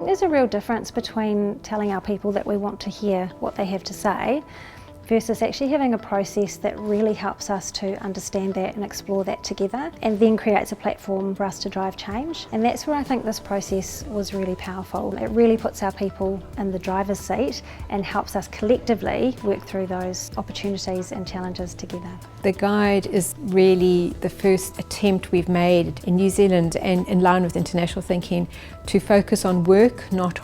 there's a real difference between telling our people that we want to hear what they have to say versus actually having a process that really helps us to understand that and explore that together, and then creates a platform for us to drive change. And that's where I think this process was really powerful. It really puts our people in the driver's seat and helps us collectively work through those opportunities and challenges together. The guide is really the first attempt we've made in New Zealand, and in line with international thinking, to focus on work, not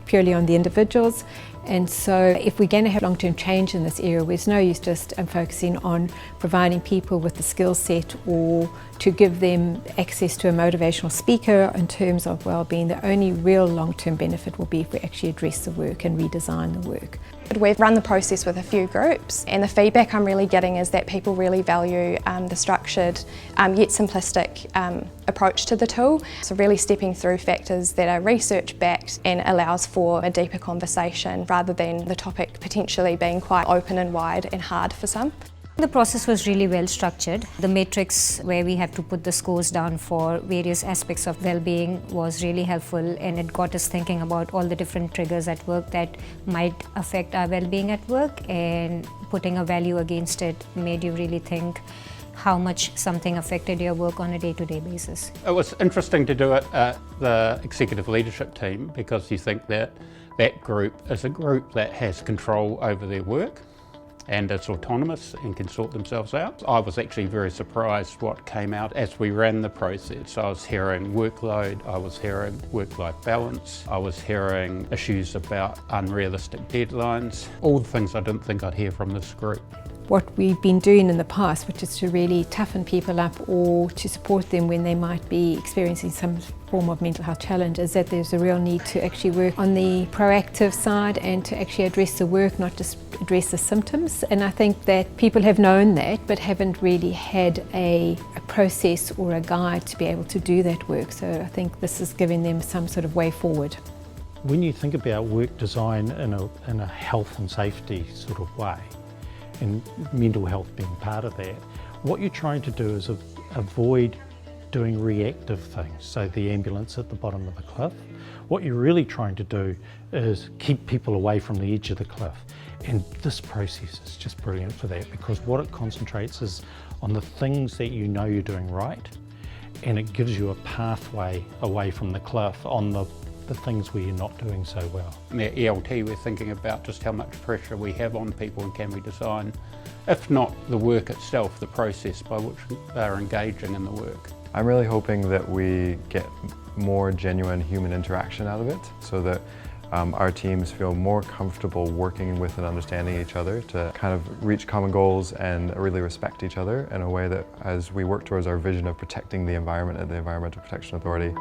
purely on the individuals. And so if we're going to have long-term change in this area, there's no use just focusing on providing people with the skill set or to give them access to a motivational speaker in terms of well-being. The only real long-term benefit will be if we actually address the work and redesign the work. We've run the process with a few groups, and the feedback I'm really getting is that people really value the structured yet simplistic approach to the tool. So really stepping through factors that are research backed and allows for a deeper conversation rather than the topic potentially being quite open and wide and hard for some. The process was really well structured. The matrix where we have to put the scores down for various aspects of well-being was really helpful, and it got us thinking about all the different triggers at work that might affect our well-being at work, and putting a value against it made you really think how much something affected your work on a day-to-day basis. It was interesting to do it at the executive leadership team because you think that that group is a group that has control over their work and it's autonomous and can sort themselves out. I was actually very surprised what came out as we ran the process. I was hearing workload, I was hearing work-life balance, I was hearing issues about unrealistic deadlines, all the things I didn't think I'd hear from this group. What we've been doing in the past, which is to really toughen people up or to support them when they might be experiencing some form of mental health challenge, is that there's a real need to actually work on the proactive side and to actually address the work, not just address the symptoms. And I think that people have known that but haven't really had a process or a guide to be able to do that work. So I think this is giving them some sort of way forward. When you think about work design in a health and safety sort of way, and mental health being part of that, what you're trying to do is avoid doing reactive things, so the ambulance at the bottom of the cliff. What you're really trying to do is keep people away from the edge of the cliff. And this process is just brilliant for that, because what it concentrates is on the things that you know you're doing right, and it gives you a pathway away from the cliff on the things where you're not doing so well. In our ELT, we're thinking about just how much pressure we have on people and can we design, if not the work itself, the process by which they're engaging in the work. I'm really hoping that we get more genuine human interaction out of it, so that our teams feel more comfortable working with and understanding each other to kind of reach common goals and really respect each other in a way that, as we work towards our vision of protecting the environment at the Environmental Protection Authority.